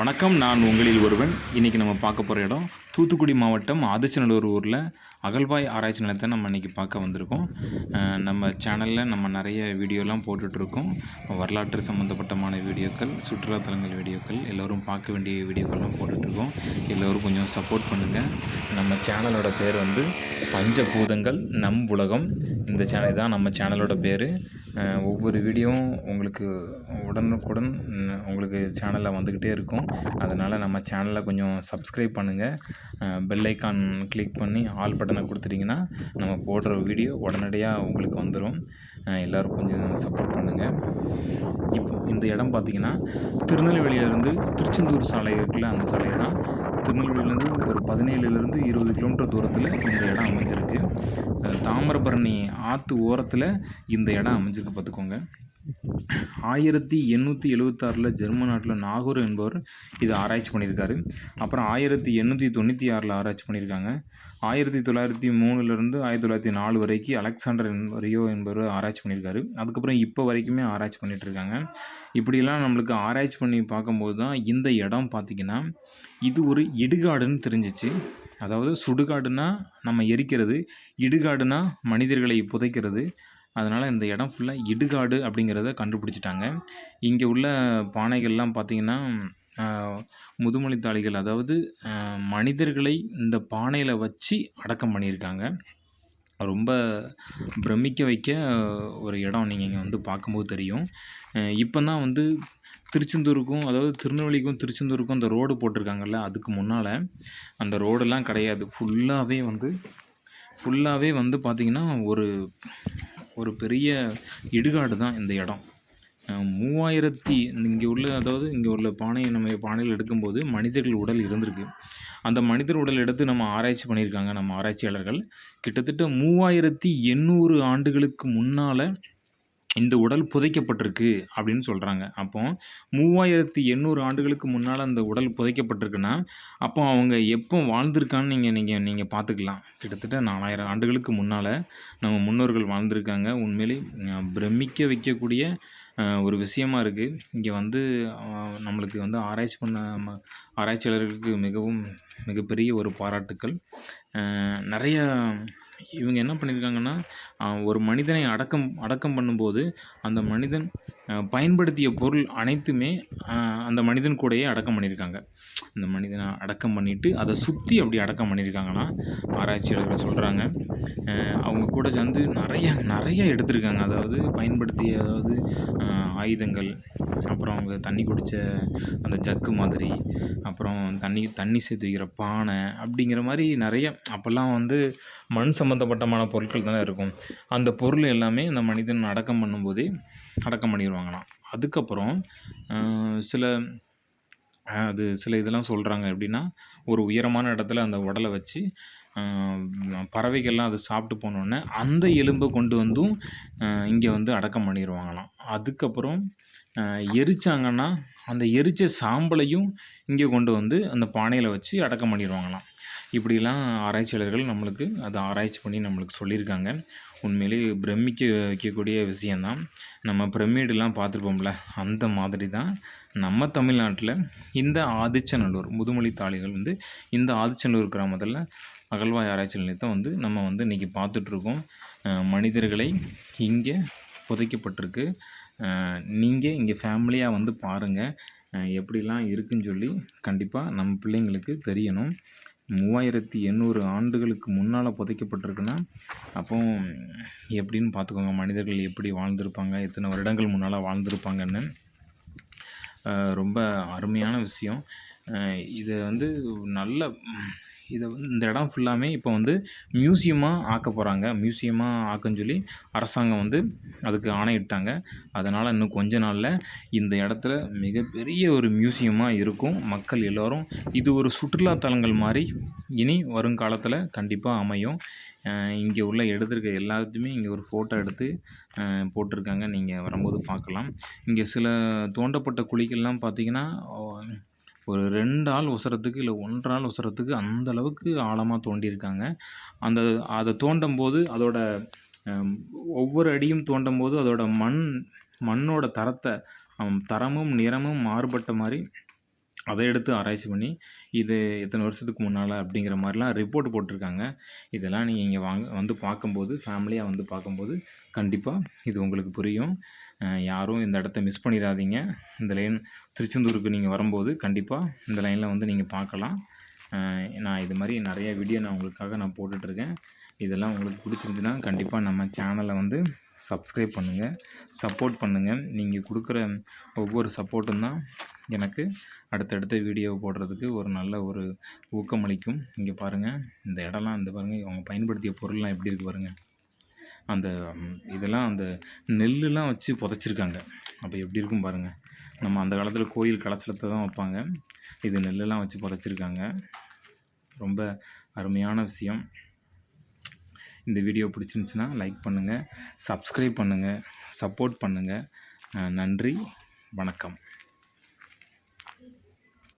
வணக்கம். நான் உங்களில் ஒருவன். இன்றைக்கி நம்ம பார்க்க போகிற இடம் தூத்துக்குடி மாவட்டம் ஆதிச்சநல்லூர் ஊரில் அகழ்வாய் ஆராய்ச்சி நிலத்தை நம்ம இன்றைக்கி பார்க்க வந்திருக்கோம். நம்ம சேனலில் நம்ம நிறைய வீடியோலாம் போட்டுட்ருக்கோம். வரலாற்று சம்மந்தப்பட்டமான வீடியோக்கள், சுற்றுலாத்தலங்கள் வீடியோக்கள், எல்லோரும் பார்க்க வேண்டிய வீடியோக்கள்லாம் போட்டுட்ருக்கோம். எல்லோரும் கொஞ்சம் சப்போர்ட் பண்ணுங்கள். நம்ம சேனலோட பேர் வந்து பஞ்சபூதங்கள் நம் உலகம். இந்த சேனல் தான் நம்ம சேனலோட பேர். ஒவ்வொரு வீடியோவும் உங்களுக்கு உடனுக்குடன் உங்களுக்கு சேனலில் வந்துக்கிட்டே இருக்கும். அதனால் நம்ம சேனலை கொஞ்சம் சப்ஸ்கிரைப் பண்ணுங்கள். பெல் ஐக்கான் கிளிக் பண்ணி ஆல் பட்டனை கொடுத்துட்டிங்கன்னா நம்ம போடுற வீடியோ உடனடியாக உங்களுக்கு வந்துடும். எல்லோரும் கொஞ்சம் சப்போர்ட் பண்ணுங்கள். இப்போ இந்த இடம் பார்த்திங்கன்னா திருநெல்வேலியிலேருந்து திருச்செந்தூர் சாலை இருக்குல்ல, அந்த சாலை தான். திருநெல்வேலியிலேருந்து ஒரு 17லேருந்து 20 கிலோமீட்டர் தூரத்தில் இந்த இடம் அமைஞ்சிருக்கு. தாமிரபரணி ஆற்று ஓரத்தில் இந்த இடம் அமைஞ்சிருக்கு பார்த்துக்கோங்க. 1876 ஜெர்மன் நாட்டில் நாகூர் என்பவர் இதை ஆராய்ச்சி பண்ணியிருக்காரு. அப்புறம் 1896 ஆராய்ச்சி பண்ணியிருக்காங்க. 1903 1904 வரைக்கும் அலெக்சாண்டர் ரியோ என்பவர் ஆராய்ச்சி பண்ணியிருக்காரு. அதுக்கப்புறம் இப்போ வரைக்குமே ஆராய்ச்சி பண்ணிகிட்ருக்காங்க. இப்படிலாம் நம்மளுக்கு ஆராய்ச்சி பண்ணி பார்க்கும்போது தான் இந்த இடம் பார்த்திங்கன்னா இது ஒரு இடுகாடுன்னு தெரிஞ்சிச்சு. அதாவது சுடுகாடுனா நம்ம எரிக்கிறது, இடுகாடுனா மனிதர்களை புதைக்கிறது. அதனால் இந்த இடம் ஃபுல்லாக இடுகாடு அப்படிங்கிறத கண்டுபிடிச்சிட்டாங்க. இங்கே உள்ள பானைகள்லாம் பார்த்திங்கன்னா முதுமொழித்தாளிகள், அதாவது மனிதர்களை இந்த பானையில் வச்சு அடக்கம் பண்ணியிருக்காங்க. ரொம்ப பிரமிக்க வைக்க ஒரு இடம். நீங்கள் இங்கே வந்து பார்க்கும்போது தெரியும். இப்போ தான் வந்து திருச்செந்தூருக்கும், அதாவது திருநெல்வேலிக்கும் திருச்செந்தூருக்கும் அந்த ரோடு போட்டிருக்காங்கல்ல, அதுக்கு முன்னால் அந்த ரோடெல்லாம் கிடையாது. ஃபுல்லாகவே வந்து பார்த்திங்கன்னா ஒரு பெரிய இடுகாடு தான் இந்த இடம். 3000 இங்கே உள்ள, அதாவது இங்கே உள்ள நம்ம பானையில் எடுக்கும்போது மனிதர்கள் உடல் இருந்திருக்கு. அந்த மனிதர் உடல் எடுத்து நம்ம ஆராய்ச்சி பண்ணியிருக்காங்க நம்ம ஆராய்ச்சியாளர்கள். கிட்டத்தட்ட 3800 ஆண்டுகளுக்கு முன்னால் இந்த உடல் புதைக்கப்பட்டிருக்கு அப்படின்னு சொல்கிறாங்க. அப்போ 3800 ஆண்டுகளுக்கு முன்னால் அந்த உடல் புதைக்கப்பட்டிருக்குன்னா அப்போ அவங்க எப்போ வாழ்ந்திருக்கான்னு நீங்கள் பார்த்துக்கலாம். கிட்டத்தட்ட 4000 ஆண்டுகளுக்கு முன்னால் நம்ம முன்னோர்கள் வாழ்ந்திருக்காங்க. உண்மையிலே பிரமிக்க வைக்கக்கூடிய ஒரு விஷயமா இருக்குது. இங்கே வந்து நம்மளுக்கு வந்து ஆராய்ச்சி பண்ண ஆராய்ச்சியாளர்களுக்கு மிகப்பெரிய ஒரு பாராட்டுக்கள். நிறைய இவங்க என்ன பண்ணியிருக்காங்கன்னா, ஒரு மனிதனை அடக்கம் பண்ணும்போது அந்த மனிதன் பயன்படுத்திய பொருள் அனைத்துமே அந்த மனிதன் கூடயே அடக்கம் பண்ணியிருக்காங்க. அந்த மனிதனை அடக்கம் பண்ணிவிட்டு அதை சுற்றி அப்படி அடக்கம் பண்ணியிருக்காங்கன்னா ஆராய்ச்சியாளர்கள் சொல்கிறாங்க. அவங்க கூட சேர்ந்து நிறைய எடுத்திருக்காங்க. அதாவது பயன்படுத்திய, அதாவது ஆயுதங்கள், அப்புறம் அவங்க தண்ணி குடித்த அந்த ஜக்கு மாதிரி, அப்புறம் தண்ணி சேர்த்து வைக்கிற பானை அப்படிங்கிற மாதிரி நிறைய. அப்போல்லாம் வந்து மண் சம்மந்தப்பட்டமான பொருட்கள் தானே இருக்கும். அந்த பொருள் எல்லாமே அந்த மனிதன் அடக்கம் பண்ணும்போதே அடக்கம் பண்ணிடுவாங்களாம். அதுக்கப்புறம் சில இதெல்லாம் சொல்கிறாங்க. எப்படின்னா, ஒரு உயரமான இடத்துல அந்த உடலை வச்சு பறவைகள்லாம் அதை சாப்பிட்டு போனோடனே அந்த எலும்பை கொண்டு வந்தும் இங்கே வந்து அடக்கம் பண்ணிடுவாங்களாம். அதுக்கப்புறம் எரிச்சாங்கன்னா அந்த எரிச்ச சாம்பலையும் இங்கே கொண்டு வந்து அந்த பானையில் வச்சு அடக்கம் பண்ணிடுவாங்களாம். இப்படிலாம் ஆராய்ச்சியாளர்கள் நம்மளுக்கு அதை ஆராய்ச்சி பண்ணி நம்மளுக்கு சொல்லியிருக்காங்க. உண்மையிலேயே பிரமிக்க வைக்கக்கூடிய விஷயந்தான். நம்ம பிரமிடெலாம் பார்த்துருப்போம்ல, அந்த மாதிரி தான் நம்ம தமிழ்நாட்டில் இந்த ஆதிச்சநல்லூர் முதுமொழித்தாளிகள் வந்து இந்த ஆதிச்சநல்லூர் கிராமத்தில் அகழ்வாய் ஆராய்ச்சி நிலையத்தை வந்து நம்ம வந்து இன்றைக்கி பார்த்துட்ருக்கோம். மனிதர்களை இங்கே புதைக்கப்பட்டிருக்கு. நீங்கள் இங்கே ஃபேமிலியாக வந்து பாருங்கள் எப்படிலாம் இருக்குன்னு சொல்லி. கண்டிப்பாக நம்ம பிள்ளைங்களுக்கு தெரியணும். 3800 ஆண்டுகளுக்கு முன்னால் புதைக்கப்பட்டிருக்குன்னா அப்போ எப்படின்னு பார்த்துக்கோங்க. மனிதர்கள் எப்படி வாழ்ந்திருப்பாங்க, எத்தனை வருடங்கள் முன்னால் வாழ்ந்திருப்பாங்கன்னு. ரொம்ப அருமையான விஷயம். இதை வந்து இந்த இடம் ஃபுல்லாமே இப்போ வந்து மியூசியமாக ஆக்க போகிறாங்க. மியூசியமாக ஆக்குன்னு சொல்லி அரசாங்கம் வந்து அதுக்கு ஆணையிட்டாங்க. அதனால் இன்னும் கொஞ்ச நாளில் இந்த இடத்துல மிகப்பெரிய ஒரு மியூசியமாக இருக்கும். மக்கள் எல்லோரும் இது ஒரு சுற்றுலாத்தலங்கள் மாதிரி இனி வருங்காலத்தில் கண்டிப்பாக அமையும். இங்கே உள்ள எடுத்திருக்க எல்லாத்தையுமே இங்கே ஒரு ஃபோட்டோ எடுத்து போட்டிருக்காங்க. நீங்கள் வரும்போது பார்க்கலாம். இங்கே சில தோண்டப்பட்ட குழிகள்லாம் பார்த்திங்கன்னா ஒரு 2 ஆள் உசரத்துக்கு இல்லை 1 ஆள் உசரத்துக்கு அந்தளவுக்கு ஆழமாக தோண்டியிருக்காங்க. அதை தோண்டும்போது அதோட ஒவ்வொரு அடியும் தோண்டும்போது அதோட மண்ணோட தரமும் நிறமும் மாறுபட்ட மாதிரி அதை எடுத்து ஆராய்ச்சி பண்ணி, இது எத்தனை வருஷத்துக்கு முன்னால அப்படிங்கிற மாரிலாம் ரிப்போர்ட் போட்டிருக்காங்க. இதெல்லாம் நீங்க இங்க வந்து பார்க்கும்போது, ஃபேமிலியா வந்து பார்க்கும்போது, கண்டிப்பா இது உங்களுக்கு புரியும். யாரும் இந்த இடத்த மிஸ் பண்ணிறாதீங்க. இந்த லைன் திருச்செந்தூருக்கு நீங்க வரும்போது, கண்டிப்பா இந்த லைன்ல வந்து நீங்க பார்க்கலாம். நான் இது மாரி நெறைய வீடியோ உங்களுக்காக போட்டுட்ருக்கேன். இதெல்லாம் உங்களுக்கு பிடிச்சிருந்துச்சுன்னா, கண்டிப்பா நம்ம சேனலை வந்து சப்ஸ்கிரைப் பண்ணுங்க. சப்போர்ட் பண்ணுங்க. நீங்க குடுக்குற ஒவ்வொரு சப்போர்ட்டும் தான் எனக்கு அடுத்தடுத்த வீடியோ போடுறதுக்கு ஒரு நல்ல ஒரு ஊக்கமளிக்கும். இங்க பாருங்க, இந்த இடம்லாம் இந்த பாருங்க, அவங்க பயன்படுத்திய பொருள்லாம் எப்படி இருக்கு பாருங்க. அந்த இதெல்லாம் அந்த நெல்லுலாம் வச்சு புதைச்சிருக்காங்க. அப்போ எப்படி இருக்கும் பாருங்க. நம்ம அந்த காலத்தில கோயில் கலசலத்த தான் வைப்பாங்க. இது நெல்லெல்லாம் வச்சு புதைச்சிருக்காங்க. ரொம்ப அருமையான விஷயம். இந்த வீடியோ பிடிச்சிருந்துச்சுன்னா லைக் பண்ணுங்க, சப்ஸ்கிரைப் பண்ணுங்க, சப்போர்ட் பண்ணுங்க. நன்றி, வணக்கம்.